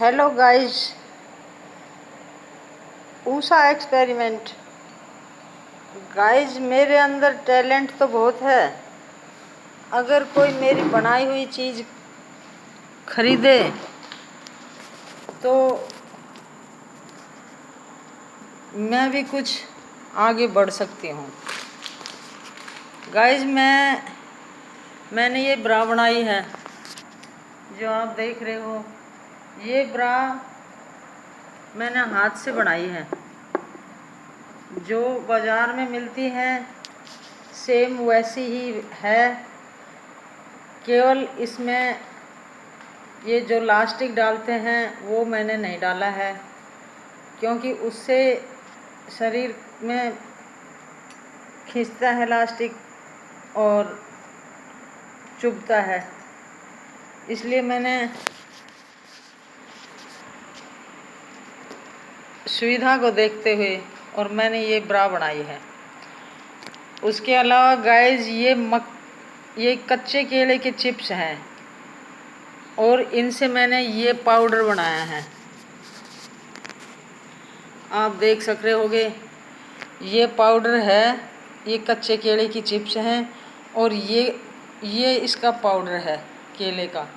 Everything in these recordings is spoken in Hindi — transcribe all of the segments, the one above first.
Hello guys, Usha experiment. Guys, मेरे अंदर टैलेंट तो बहुत है। अगर कोई मेरी बनाई हुई चीज़ खरीदे तो मैं भी कुछ आगे बढ़ सकती हूँ। गाइस, मैंने ये ब्रा बनाई है जो आप देख रहे हो। ये ब्रा मैंने हाथ से बनाई है। जो बाज़ार में मिलती है सेम वैसी ही है, केवल इसमें ये जो लास्टिक डालते हैं वो मैंने नहीं डाला है, क्योंकि उससे शरीर में खींचता है लास्टिक और चुभता है। इसलिए मैंने सुविधा को देखते हुए और मैंने ये ब्रा बनाई है। उसके अलावा गाइस, ये कच्चे केले के चिप्स हैं और इनसे मैंने ये पाउडर बनाया है। आप देख सक रहे होंगे, ये पाउडर है। ये कच्चे केले की चिप्स हैं और ये इसका पाउडर है केले का।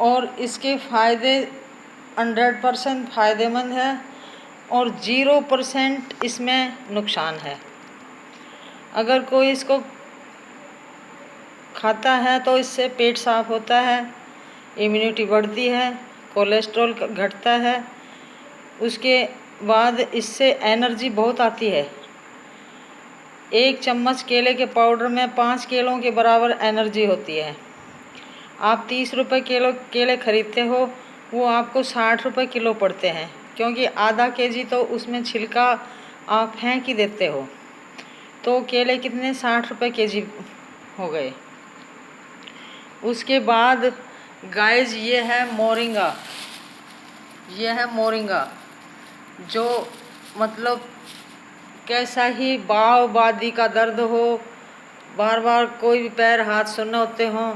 और इसके फ़ायदे 100% फ़ायदेमंद है और 0% इसमें नुकसान है। अगर कोई इसको खाता है तो इससे पेट साफ होता है, इम्यूनिटी बढ़ती है, कोलेस्ट्रॉल घटता है। उसके बाद इससे एनर्जी बहुत आती है। 1 चम्मच केले के पाउडर में 5 किलो के बराबर एनर्जी होती है। आप 30 रुपये किलो केले खरीदते हो, वो आपको 60 रुपये किलो पड़ते हैं, क्योंकि आधा केजी तो उसमें छिलका आप फेंक ही देते हो। तो केले कितने 60 रुपये केजी हो गए। उसके बाद गाइस, ये है मोरिंगा। ये है मोरिंगा, जो मतलब कैसा ही बाव बादी का दर्द हो, बार बार कोई भी पैर हाथ सुन्न होते हों,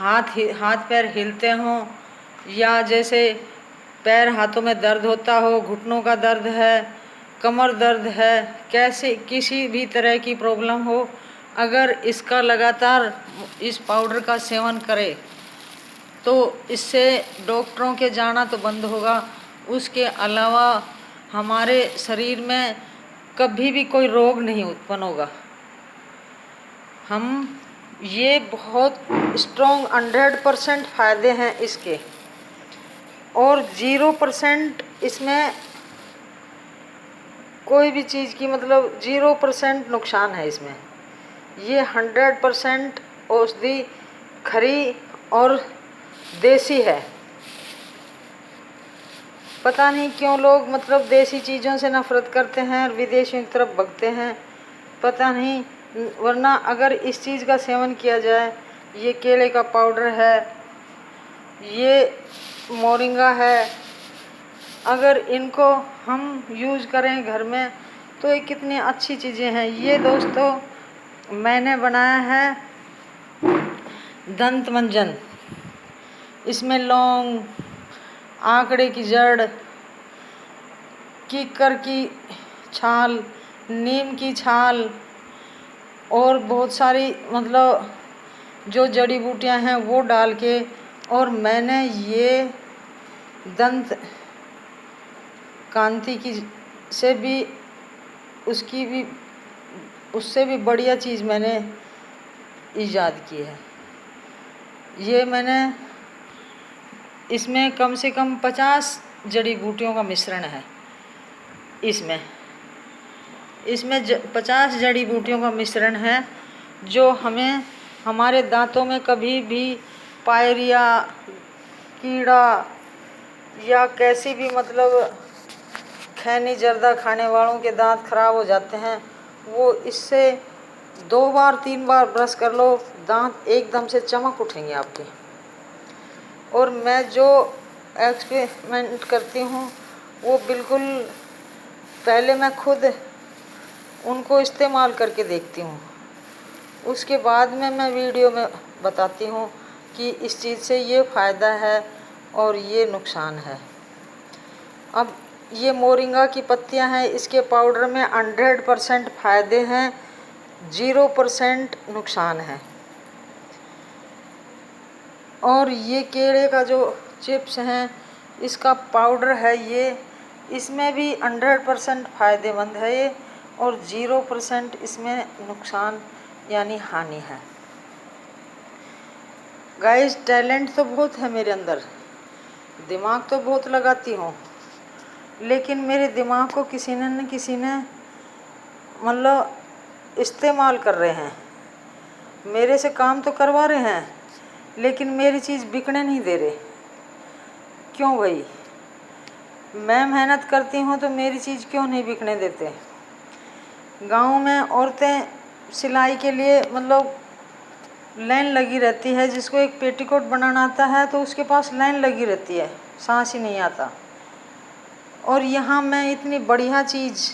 हाथ पैर हिलते हों, या जैसे पैर हाथों में दर्द होता हो, घुटनों का दर्द है, कमर दर्द है, कैसे किसी भी तरह की प्रॉब्लम हो, अगर इसका लगातार इस पाउडर का सेवन करें तो इससे डॉक्टरों के जाना तो बंद होगा। उसके अलावा हमारे शरीर में कभी भी कोई रोग नहीं उत्पन्न होगा। ये बहुत स्ट्रॉन्ग 100% फ़ायदे हैं इसके, और 0% इसमें कोई भी चीज़ की मतलब 0% नुकसान है इसमें। ये 100% औषधि खरी और देसी है। पता नहीं क्यों लोग मतलब देसी चीज़ों से नफरत करते हैं और विदेशियों की तरफ भगते हैं, पता नहीं। वरना अगर इस चीज़ का सेवन किया जाए, ये केले का पाउडर है, ये मोरिंगा है, अगर इनको हम यूज़ करें घर में तो ये कितनी अच्छी चीज़ें हैं। ये दोस्तों मैंने बनाया है दंत मंजन। इसमें लौंग, आंकड़े की जड़, कीकर की छाल, नीम की छाल और बहुत सारी मतलब जो जड़ी बूटियां हैं वो डाल के, और मैंने ये दंत कांति की से भी उससे भी बढ़िया चीज़ मैंने ईजाद की है। ये मैंने इसमें कम से कम 50 जड़ी बूटियों का मिश्रण है। इसमें 50 जड़ी बूटियों का मिश्रण है, जो हमें हमारे दांतों में कभी भी पायरिया, कीड़ा या कैसी भी मतलब खैनी जर्दा खाने वालों के दांत खराब हो जाते हैं, वो इससे 2 बार 3 बार ब्रश कर लो, दांत एकदम से चमक उठेंगे आपके। और मैं जो एक्सपेरिमेंट करती हूँ वो बिल्कुल पहले मैं खुद उनको इस्तेमाल करके देखती हूँ, उसके बाद में मैं वीडियो में बताती हूँ कि इस चीज़ से ये फ़ायदा है और ये नुकसान है। अब ये मोरिंगा की पत्तियां हैं, इसके पाउडर में 100% फ़ायदे हैं, 0% नुकसान है। और ये केले का जो चिप्स हैं, इसका पाउडर है ये, इसमें भी 100% फ़ायदेमंद है ये, और 0% इसमें नुकसान यानी हानि है। गाइस, टैलेंट तो बहुत है मेरे अंदर, दिमाग तो बहुत लगाती हूँ, लेकिन मेरे दिमाग को किसी ने मतलब इस्तेमाल कर रहे हैं, मेरे से काम तो करवा रहे हैं, लेकिन मेरी चीज़ बिकने नहीं दे रहे। क्यों भाई? मैं मेहनत करती हूँ तो मेरी चीज़ क्यों नहीं बिकने देते? गांव में औरतें सिलाई के लिए मतलब लाइन लगी रहती है, जिसको एक पेटीकोट बनाना आता है तो उसके पास लाइन लगी रहती है, सांस ही नहीं आता। और यहाँ मैं इतनी बढ़िया चीज़,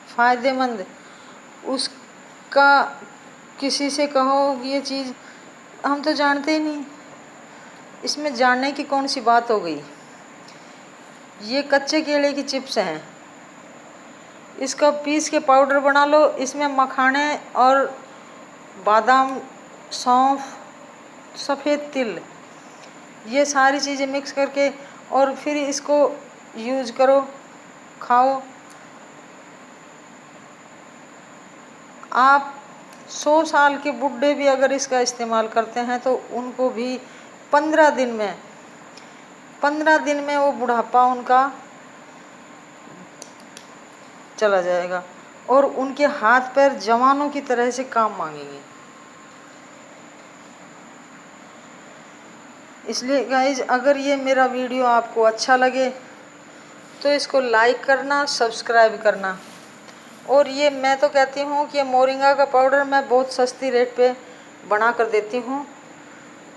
फ़ायदेमंद, उसका किसी से कहो ये चीज़ हम तो जानते ही नहीं, इसमें जानने की कौन सी बात हो गई। ये कच्चे केले की चिप्स हैं, इसका पीस के पाउडर बना लो, इसमें मखाने और बादाम, सौंफ, सफ़ेद तिल, ये सारी चीज़ें मिक्स करके और फिर इसको यूज करो, खाओ। आप 100 साल के बुढ़े भी अगर इसका इस्तेमाल करते हैं तो उनको भी 15 दिन में वो बुढ़ापा उनका चला जाएगा और उनके हाथ पैर जवानों की तरह से काम मांगेंगे। इसलिए गाइज, अगर ये मेरा वीडियो आपको अच्छा लगे तो इसको लाइक करना, सब्सक्राइब करना। और ये मैं तो कहती हूँ कि मोरिंगा का पाउडर मैं बहुत सस्ती रेट पे बना कर देती हूँ।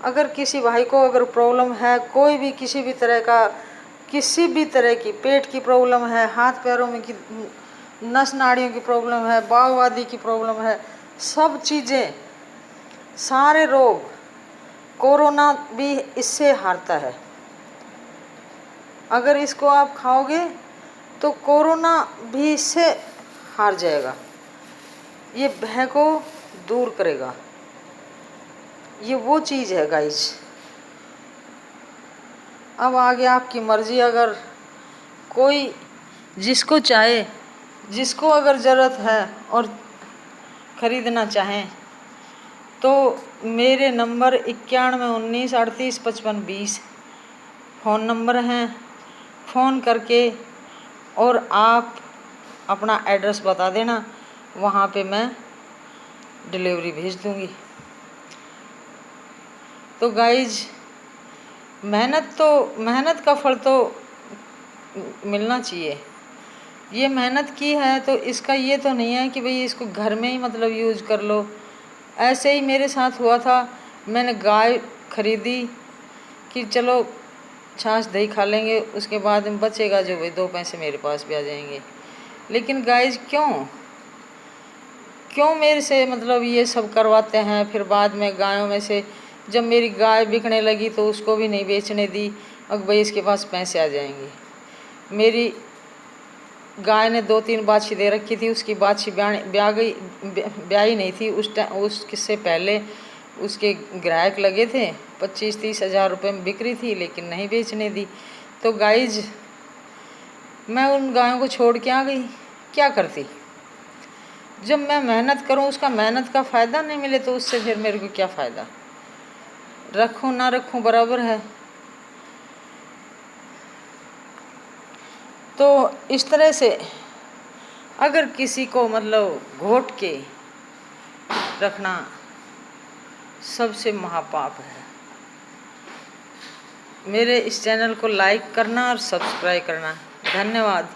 अगर किसी भाई को अगर प्रॉब्लम है, कोई भी किसी भी तरह का, किसी भी तरह की पेट की प्रॉब्लम है, हाथ पैरों में की नस नाड़ियों की प्रॉब्लम है, बाव आदि की प्रॉब्लम है, सब चीज़ें, सारे रोग, कोरोना भी इससे हारता है। अगर इसको आप खाओगे तो कोरोना भी इससे हार जाएगा, ये भय को दूर करेगा। ये वो चीज़ है गाइज। अब आगे आपकी मर्ज़ी, अगर कोई जिसको चाहे, जिसको अगर ज़रूरत है और ख़रीदना चाहें तो मेरे नंबर 91 19 38 55 20 फ़ोन नंबर हैं। फ़ोन करके और आप अपना एड्रेस बता देना, वहाँ पे मैं डिलीवरी भेज दूँगी। तो गाइज, मेहनत का फल तो मिलना चाहिए। ये मेहनत की है तो इसका ये तो नहीं है कि भाई इसको घर में ही मतलब यूज कर लो। ऐसे ही मेरे साथ हुआ था, मैंने गाय खरीदी कि चलो छाछ दही खा लेंगे, उसके बाद में बचेगा जो भाई 2 पैसे मेरे पास भी आ जाएंगे। लेकिन गाइज, क्यों मेरे से मतलब ये सब करवाते हैं? फिर बाद में गायों में से जब मेरी गाय बिकने लगी तो उसको भी नहीं बेचने दी, अब भाई इसके पास पैसे आ जाएंगे। मेरी गाय ने 2-3 बाछी दे रखी थी, उसकी बाछी ब्याही नहीं थी उस टाइम, उससे पहले उसके ग्राहक लगे थे, 25-30 हज़ार रुपये में बिक रही थी, लेकिन नहीं बेचने दी। तो गाइज, मैं उन गायों को छोड़ के आ गई। क्या करती? जब मैं मेहनत करूं, उसका मेहनत का फ़ायदा नहीं मिले तो उससे फिर मेरे को क्या फ़ायदा? रखूं ना रखूं बराबर है। तो इस तरह से अगर किसी को मतलब घोट के रखना सबसे महापाप है। मेरे इस चैनल को लाइक करना और सब्सक्राइब करना। धन्यवाद।